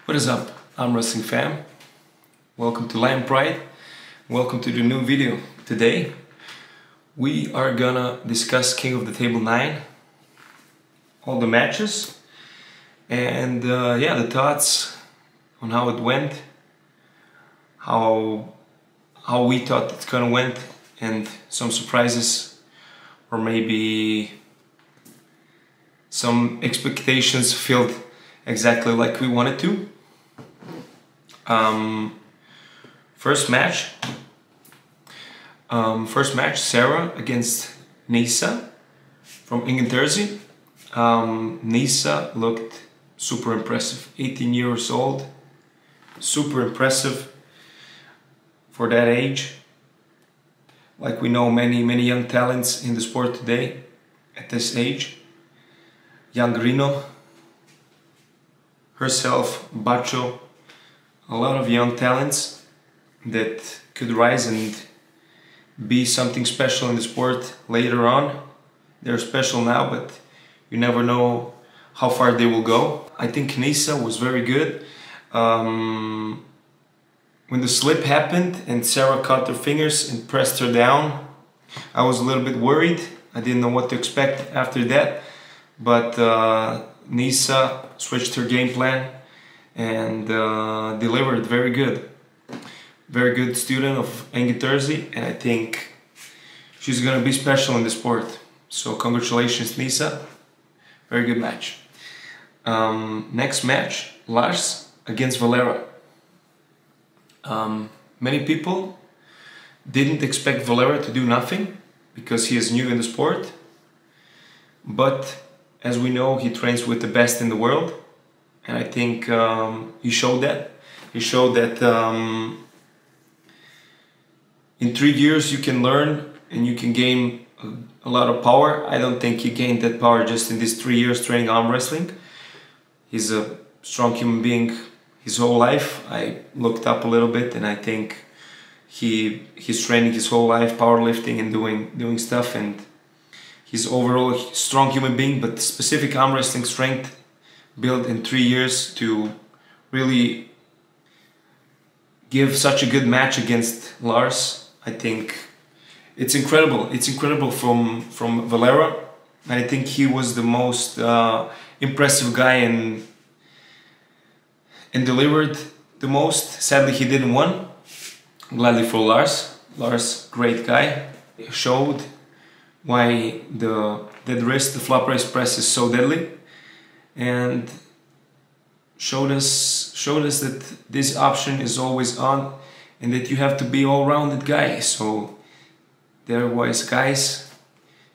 What is up, arm wrestling fam? Welcome to Lion Pride. Welcome to the new video. Today we are gonna discuss King of the Table 9, all the matches, and the thoughts on how it went, how we thought it's gonna went, and some surprises, or maybe some expectations filled exactly like we wanted to. First match, Sarah against Nissa from Jersey. Nissa looked super impressive, 18 years old, super impressive for that age. Like we know many young talents in the sport today at this age. Young Rino, herself, Bacho, a lot of young talents that could rise and be something special in the sport later on. They're special now, but you never know how far they will go. I think Nissa was very good. When the slip happened and Sarah caught her fingers and pressed her down, I was a little bit worried. I didn't know what to expect after that, but Nissa switched her game plan and delivered very good. Very good student of Jersey, and I think she's gonna be special in the sport. So congratulations, Nissa. Very good match. Next match, Lars against Valera. Many people didn't expect Valera to do nothing because he is new in the sport, but as we know, he trains with the best in the world, and I think he showed that. He showed that in 3 years you can learn and you can gain a lot of power. I don't think he gained that power just in these 3 years training arm wrestling. He's a strong human being his whole life. I looked up a little bit and I think he's training his whole life, powerlifting and doing stuff, and he's overall a strong human being, but specific arm wrestling strength built in 3 years to really give such a good match against Lars. I think it's incredible. It's incredible from Valera. I think he was the most impressive guy and delivered the most. Sadly, he didn't win. Gladly for Lars. Lars, great guy. He showed why the dead wrist, the flop raise press is so deadly, and showed us that this option is always on and that you have to be all-rounded guy. So there was, guys,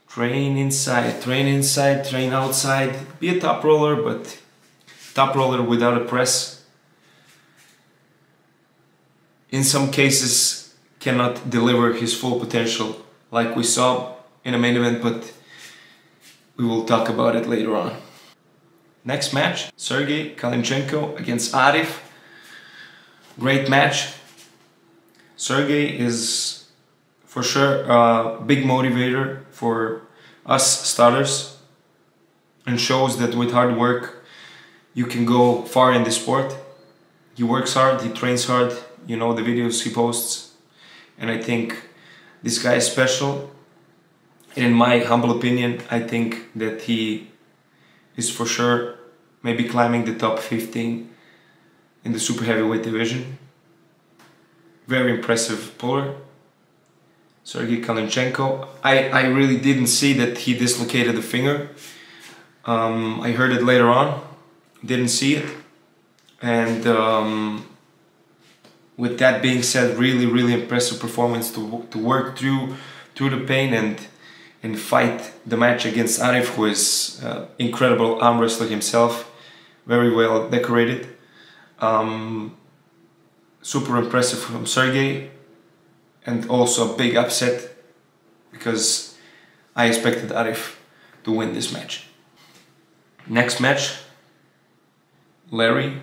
train inside, train outside, be a top roller, but top roller without a press in some cases cannot deliver his full potential like we saw in a main event, but we will talk about it later on. Next match, Sergey against Arif. Great match. Sergey is for sure a big motivator for us starters and shows that with hard work you can go far in this sport. He works hard, he trains hard, you know the videos he posts, and I think this guy is special. And in my humble opinion, I think that he is for sure maybe climbing the top 15 in the super heavyweight division. Very impressive puller, Sergey Kalinchenko. I really didn't see that he dislocated the finger. I heard it later on, didn't see it. And with that being said, really impressive performance to work through the pain and fight the match against Arif, who is incredible arm wrestler himself, very well decorated. Super impressive from Sergey, and also a big upset because I expected Arif to win this match. Next match, Larry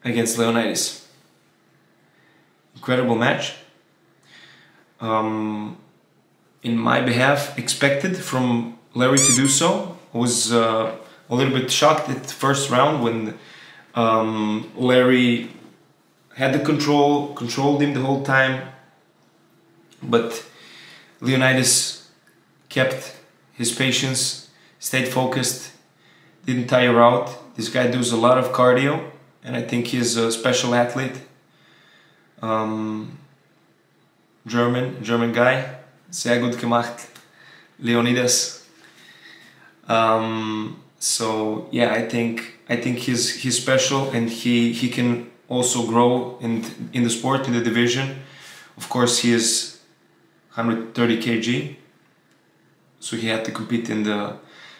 against Leonidas. Incredible match. In my behalf, expected from Larry to do so. I was a little bit shocked at the first round when Larry had the controlled him the whole time, but Leonidas kept his patience, stayed focused, didn't tire out. This guy does a lot of cardio, and I think he's a special athlete. German guy, sehr gut gemacht, Leonidas. So yeah, I think he's special, and he can also grow in the sport, in the division. Of course, he is 130 kg, so he had to compete in the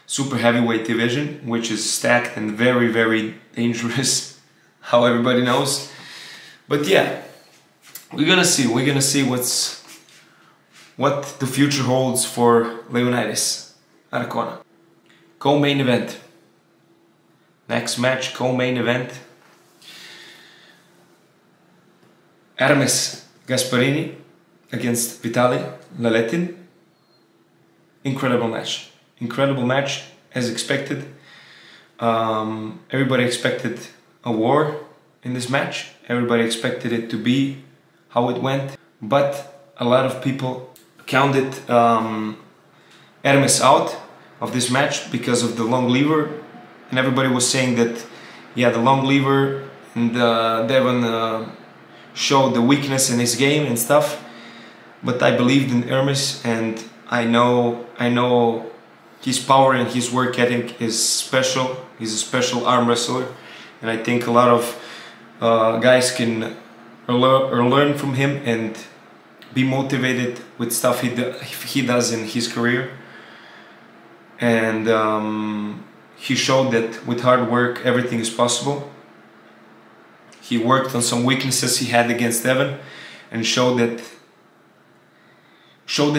super heavyweight division, which is stacked and very, very dangerous, how everybody knows. But yeah, we're gonna see what the future holds for Leonidas Arcona. Co-main event. Next match, co-main event. Gasparini against Vitali Laletin. Incredible match, as expected. Everybody expected a war in this match. Everybody expected it to be how it went, but a lot of people counted Hermes out of this match because of the long lever, and everybody was saying that, yeah, the long lever and Deon showed the weakness in his game and stuff. But I believed in Hermes, and I know his power and his work ethic is special. He's a special arm wrestler, and I think a lot of guys can learn from him and be motivated with stuff he does in his career. And he showed that with hard work everything is possible. He worked on some weaknesses he had against Deon and showed that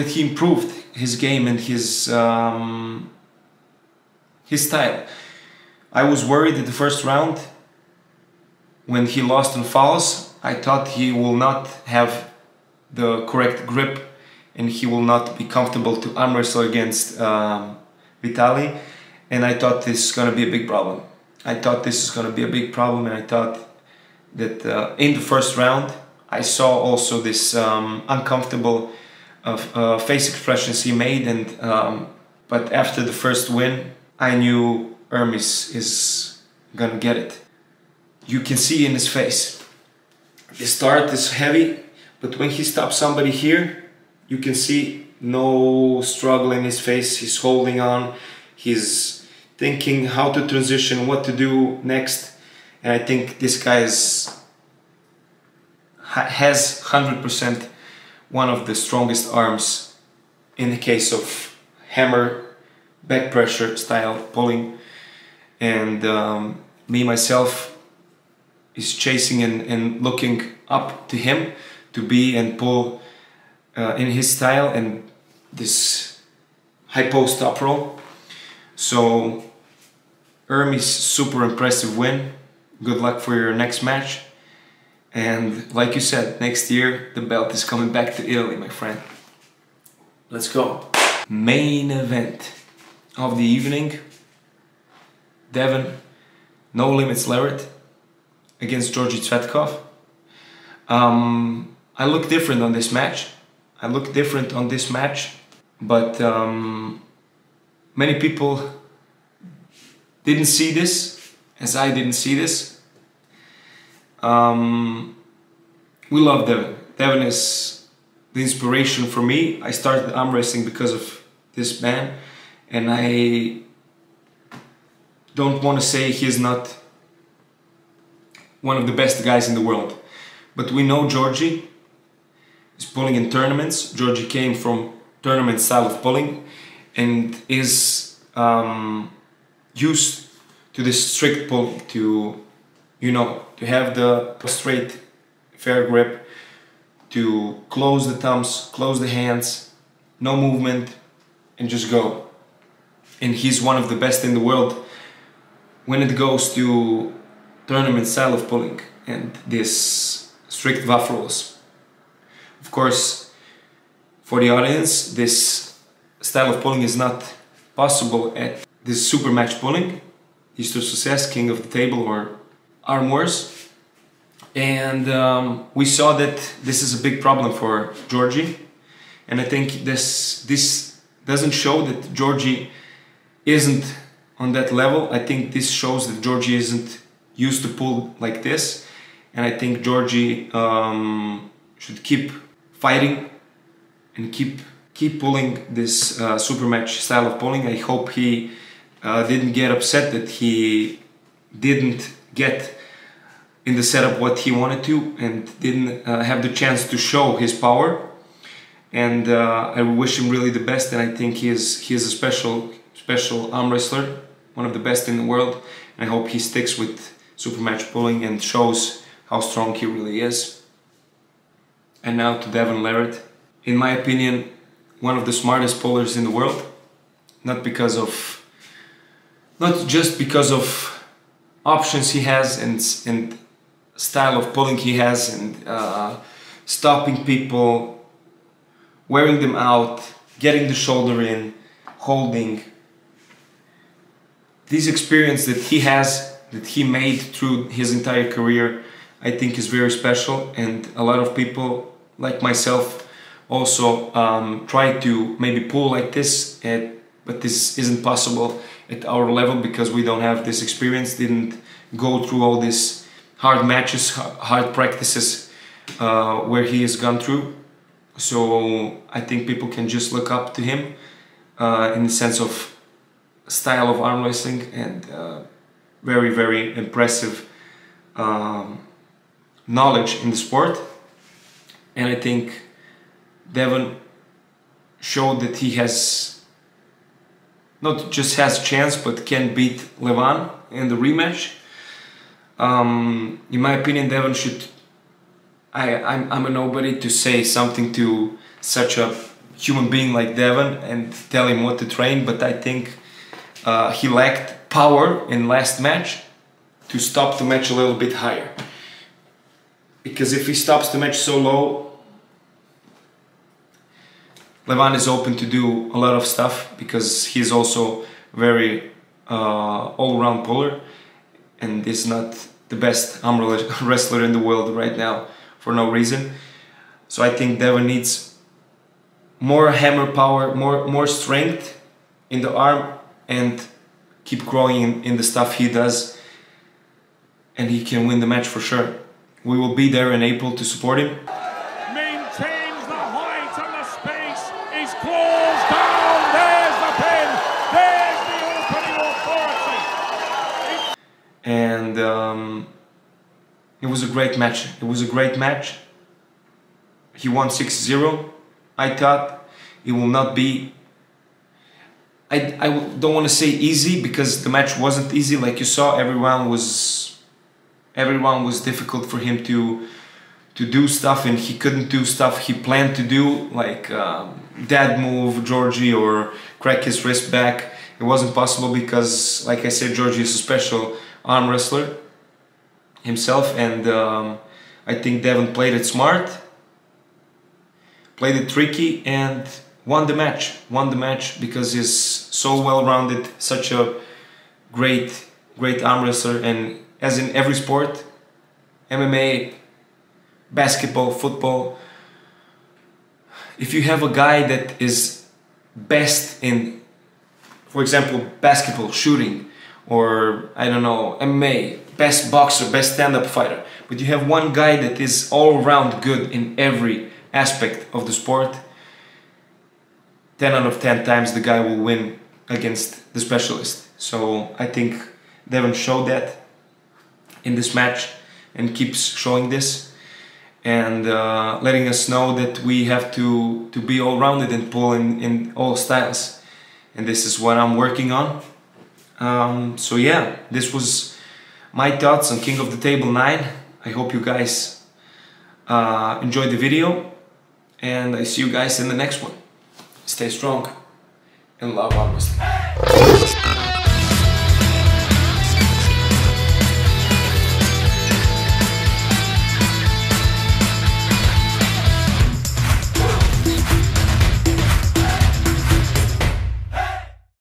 he improved his game and his style. I was worried at the first round when he lost on fouls. I thought he will not have the correct grip and he will not be comfortable to arm wrestle against Vitali, and I thought this is going to be a big problem. And I thought that in the first round I saw also this uncomfortable face expressions he made, and but after the first win I knew Hermes is gonna get it. You can see in his face, the start is heavy, but when he stops somebody here, you can see no struggle in his face. He's holding on, he's thinking how to transition, what to do next. And I think this guy has 100% one of the strongest arms in the case of hammer, back pressure style pulling. And me myself is chasing and looking up to him to be and pull in his style and this high post top roll. So Hermes, super impressive win. Good luck for your next match. And like you said, next year the belt is coming back to Italy, my friend. Let's go. Main event of the evening. Deon No Limits Lariat against Georgi. I look different on this match. But many people didn't see this as I didn't see this. We love Deon. Deon is the inspiration for me. I started arm wrestling because of this man, and I don't want to say he's not one of the best guys in the world, but we know Georgi is pulling in tournaments. Georgi came from tournament style of pulling and is used to this strict pull, to have the straight fair grip, to close the thumbs, close the hands, no movement, and just go. And he's one of the best in the world when it goes to tournament style of pulling and this strict VAF rules. Of course, for the audience, this style of pulling is not possible at this super match pulling. Isto Success, King of the Table, or arm wars. And we saw that this is a big problem for Georgi. And I think this doesn't show that Georgi isn't on that level. I think this shows that Georgi isn't used to pull like this. And I think Georgi should keep fighting and keep pulling this super match style of pulling. I hope he didn't get upset that he didn't get in the setup what he wanted to and didn't have the chance to show his power. And I wish him really the best, and I think he is a special arm wrestler, one of the best in the world. And I hope he sticks with super match pulling and shows how strong he really is. And now to Devon Larratt. In my opinion, one of the smartest pullers in the world. Not just because of options he has and style of pulling he has and stopping people, wearing them out, getting the shoulder in, holding. This experience that he has, that he made through his entire career, I think is very special, and a lot of people like myself also try to maybe pull like this, but this isn't possible at our level because we don't have this experience, didn't go through all these hard matches, hard practices where he has gone through. So I think people can just look up to him in the sense of style of arm wrestling and very, very impressive knowledge in the sport. And I think Devon showed that he has not just has a chance but can beat Levan in the rematch. In my opinion, Devon should. I'm a nobody to say something to such a human being like Devon and tell him what to train, but I think he lacked power in last match to stop the match a little bit higher. Because if he stops the match so low, Levan is open to do a lot of stuff because he's also very all-around puller and is not the best arm wrestler in the world right now for no reason. So I think Devon needs more hammer power, more strength in the arm, and keep growing in the stuff he does, and he can win the match for sure. We will be there in April to support him. Maintains the height and the space. His claws down. There's the pin. There's the opening authority. And it was a great match. It was a great match. He won 6-0. I thought it will not be... I don't want to say easy because the match wasn't easy. Like you saw, everyone was difficult for him to do stuff, and he couldn't do stuff he planned to do, like dad move Georgi or crack his wrist back. It wasn't possible because, like I said, Georgi is a special arm wrestler himself, and I think Devon played it smart, played it tricky, and won the match. Won the match because he's so well-rounded, such a great arm wrestler, and as in every sport, MMA, basketball, football, if you have a guy that is best in, for example, basketball, shooting, or I don't know, MMA, best boxer, best stand-up fighter, but you have one guy that is all-around good in every aspect of the sport, 10 out of 10 times the guy will win against the specialist. So I think Devon showed that in this match and keeps showing this, and letting us know that we have to be all-rounded and pull in all styles, and this is what I'm working on. So yeah, this was my thoughts on King of the Table 9. I hope you guys enjoyed the video, and I see you guys in the next one. Stay strong and love arm wrestling.